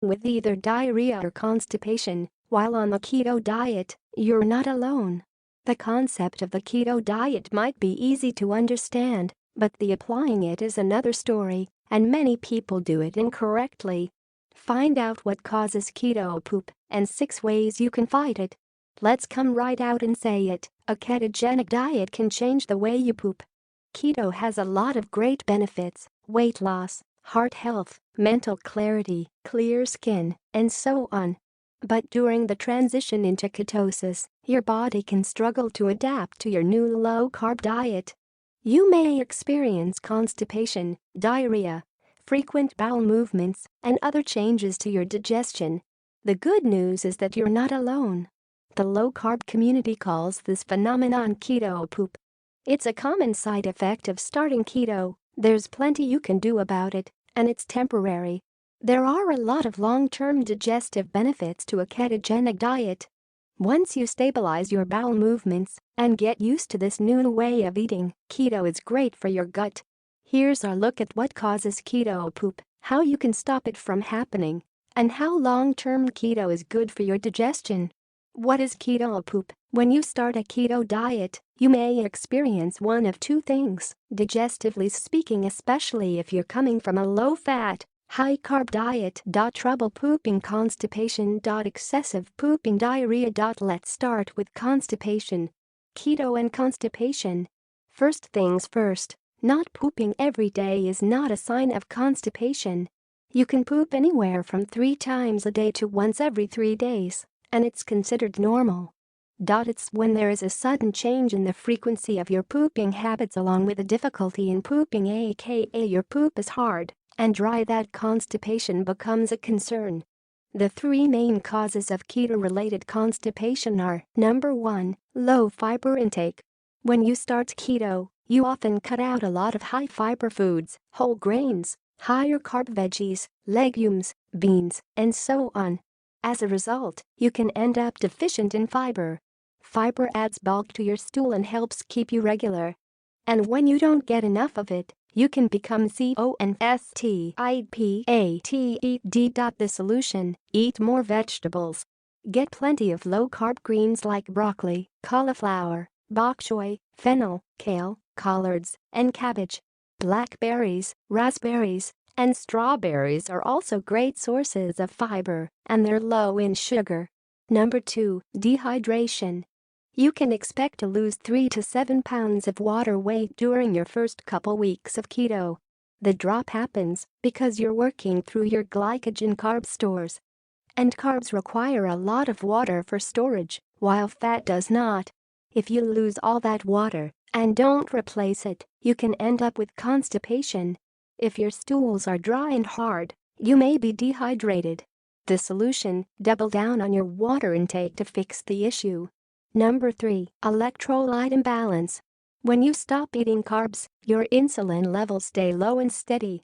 with either diarrhea or constipation. While on the keto diet, you're not alone. The concept of the keto diet might be easy to understand, but the applying it is another story, and many people do it incorrectly. Find out what causes keto poop and 6 ways you can fight it. Let's come right out and say it, a ketogenic diet can change the way you poop. Keto has a lot of great benefits: weight loss, heart health, mental clarity, clear skin, and so on. But during the transition into ketosis, your body can struggle to adapt to your new low-carb diet. You may experience constipation, diarrhea, frequent bowel movements, and other changes to your digestion. The good news is that you're not alone. The low-carb community calls this phenomenon keto poop. It's a common side effect of starting keto. There's plenty you can do about it, and it's temporary. There are a lot of long-term digestive benefits to a ketogenic diet. Once you stabilize your bowel movements and get used to this new way of eating, keto is great for your gut. Here's our look at what causes keto poop, how you can stop it from happening, and how long-term keto is good for your digestion. What is keto poop? When you start a keto diet, you may experience one of 2 things, digestively speaking, especially if you're coming from a low-fat, high-carb diet. Trouble pooping, constipation. Excessive pooping, diarrhea. Let's start with constipation. Keto and constipation. First things first, not pooping every day is not a sign of constipation. You can poop anywhere from 3 times a day to once every 3 days, and it's considered normal. It's when there is a sudden change in the frequency of your pooping habits along with a difficulty in pooping, aka your poop is hard and dry, that constipation becomes a concern. The 3 main causes of keto-related constipation are: number 1, low fiber intake. When you start keto, you often cut out a lot of high-fiber foods, whole grains, higher-carb veggies, legumes, beans, and so on. As a result, you can end up deficient in fiber. Fiber adds bulk to your stool and helps keep you regular. And when you don't get enough of it, you can become constipated. The solution: eat more vegetables. Get plenty of low-carb greens like broccoli, cauliflower, bok choy, fennel, kale, collards, and cabbage. Blackberries, raspberries, and strawberries are also great sources of fiber, and they're low in sugar. Number 2, dehydration. You can expect to lose 3 to 7 pounds of water weight during your first couple weeks of keto. The drop happens because you're working through your glycogen carb stores. And carbs require a lot of water for storage, while fat does not. If you lose all that water and don't replace it, you can end up with constipation. If your stools are dry and hard, you may be dehydrated. The solution: double down on your water intake to fix the issue. Number 3, electrolyte imbalance. When you stop eating carbs, your insulin levels stay low and steady.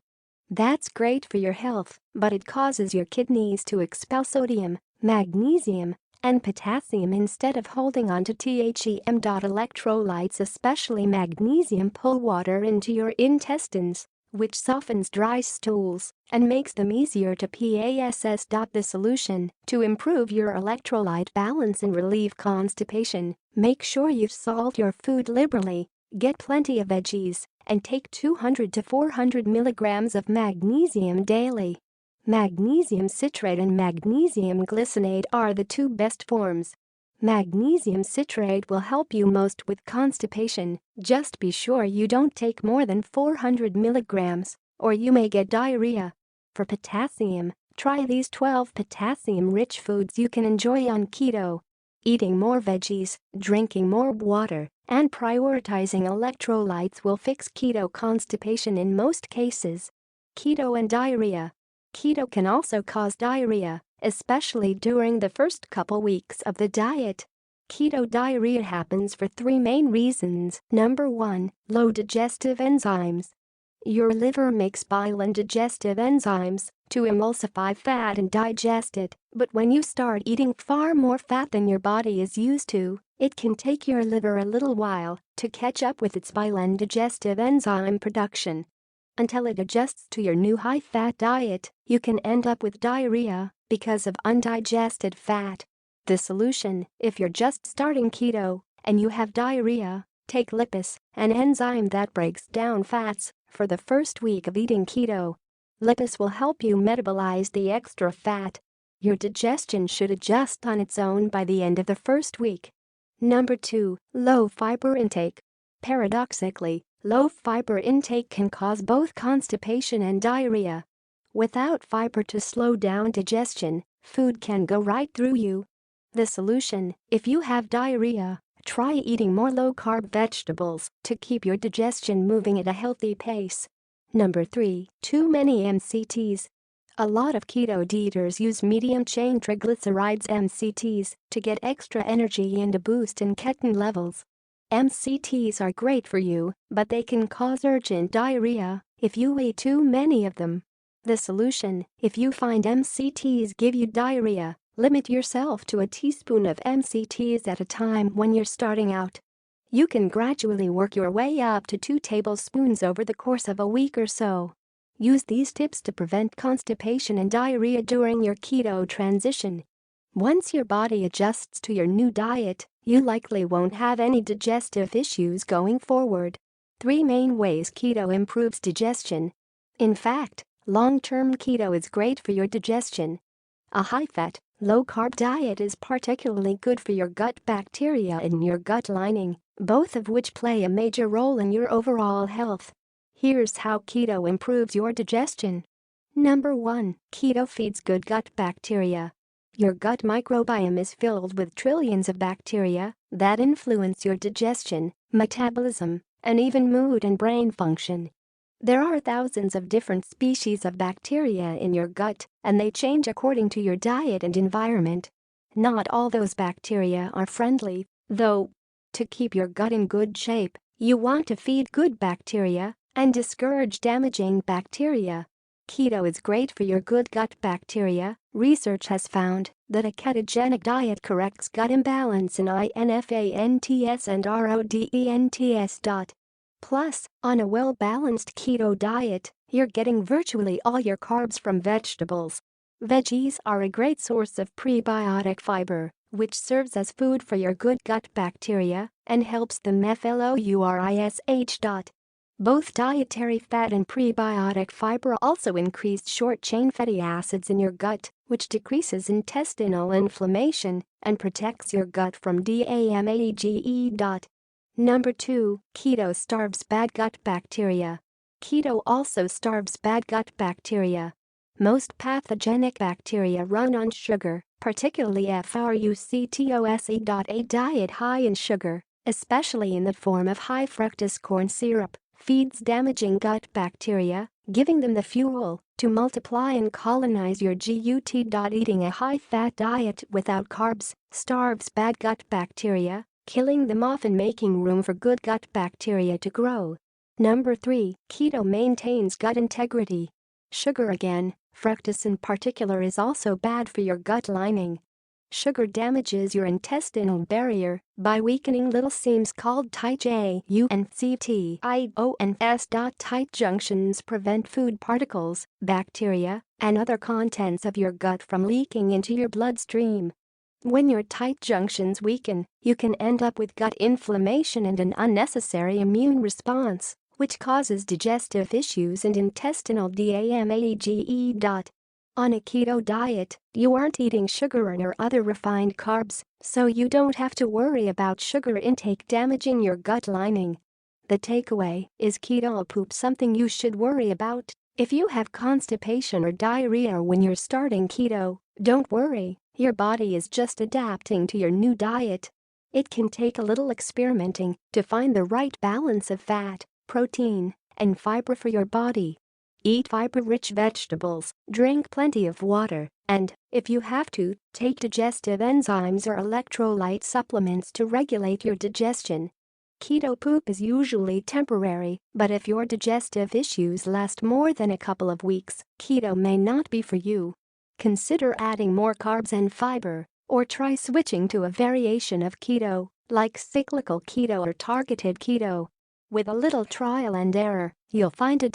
That's great for your health, but it causes your kidneys to expel sodium, magnesium, and potassium instead of holding on to THEM. Electrolytes, especially magnesium, pull water into your intestines, which softens dry stools and makes them easier to pass. The solution: to improve your electrolyte balance and relieve constipation, make sure you salt your food liberally, get plenty of veggies, and take 200 to 400 milligrams of magnesium daily. Magnesium citrate and magnesium glycinate are the 2 best forms. Magnesium citrate will help you most with constipation. Just be sure you don't take more than 400 milligrams, or you may get diarrhea. For potassium, try these 12 potassium-rich foods you can enjoy on keto. Eating more veggies, drinking more water, and prioritizing electrolytes will fix keto constipation in most cases. Keto and diarrhea. Keto can also cause diarrhea, especially during the first couple weeks of the diet. Keto diarrhea happens for 3 main reasons. Number 1, low digestive enzymes. Your liver makes bile and digestive enzymes to emulsify fat and digest it, but when you start eating far more fat than your body is used to, it can take your liver a little while to catch up with its bile and digestive enzyme production. Until it adjusts to your new high-fat diet, you can end up with diarrhea because of undigested fat. The solution: if you're just starting keto and you have diarrhea, take lipase, an enzyme that breaks down fats, for the first week of eating keto. Lipase will help you metabolize the extra fat. Your digestion should adjust on its own by the end of the first week. Number 2. Low fiber intake. Paradoxically, low fiber intake can cause both constipation and diarrhea. Without fiber to slow down digestion, food can go right through you. The solution: if you have diarrhea, try eating more low-carb vegetables to keep your digestion moving at a healthy pace. Number 3. Too many MCTs. A lot of keto dieters use medium-chain triglycerides (MCTs) to get extra energy and a boost in ketones levels. MCTs are great for you, but they can cause urgent diarrhea if you eat too many of them. The solution: if you find MCTs give you diarrhea, limit yourself to a teaspoon of MCTs at a time when you're starting out. You can gradually work your way up to 2 tablespoons over the course of a week or so. Use these tips to prevent constipation and diarrhea during your keto transition. Once your body adjusts to your new diet, you likely won't have any digestive issues going forward. 3 main ways keto improves digestion. In fact, long-term keto is great for your digestion. A high-fat, low-carb diet is particularly good for your gut bacteria and your gut lining, both of which play a major role in your overall health. Here's how keto improves your digestion. Number 1. Keto feeds good gut bacteria. Your gut microbiome is filled with trillions of bacteria that influence your digestion, metabolism, and even mood and brain function. There are thousands of different species of bacteria in your gut, and they change according to your diet and environment. Not all those bacteria are friendly, though. To keep your gut in good shape, you want to feed good bacteria and discourage damaging bacteria. Keto is great for your good gut bacteria. Research has found that a ketogenic diet corrects gut imbalance in INFANTS and RODENTS. Plus, on a well-balanced keto diet, you're getting virtually all your carbs from vegetables. Veggies are a great source of prebiotic fiber, which serves as food for your good gut bacteria and helps them flourish. Both dietary fat and prebiotic fiber also increase short-chain fatty acids in your gut, which decreases intestinal inflammation and protects your gut from damage. Number 2. Keto starves bad gut bacteria. Keto also starves bad gut bacteria. Most pathogenic bacteria run on sugar, particularly fructose. A diet high in sugar, especially in the form of high fructose corn syrup, feeds damaging gut bacteria, giving them the fuel to multiply and colonize your gut. Eating a high-fat diet without carbs starves bad gut bacteria, killing them off and making room for good gut bacteria to grow. Number 3. Keto maintains gut integrity. Sugar again, fructose in particular, is also bad for your gut lining. Sugar damages your intestinal barrier by weakening little seams called tight junctions. Tight junctions prevent food particles, bacteria, and other contents of your gut from leaking into your bloodstream. When your tight junctions weaken, you can end up with gut inflammation and an unnecessary immune response, which causes digestive issues and intestinal damage. On a keto diet, you aren't eating sugar or other refined carbs, so you don't have to worry about sugar intake damaging your gut lining. The takeaway is: keto poop something you should worry about. If you have constipation or diarrhea when you're starting keto, don't worry, your body is just adapting to your new diet. It can take a little experimenting to find the right balance of fat, protein, and fiber for your body. Eat fiber-rich vegetables, drink plenty of water, and, if you have to, take digestive enzymes or electrolyte supplements to regulate your digestion. Keto poop is usually temporary, but if your digestive issues last more than a couple of weeks, keto may not be for you. Consider adding more carbs and fiber, or try switching to a variation of keto, like cyclical keto or targeted keto. With a little trial and error, you'll find a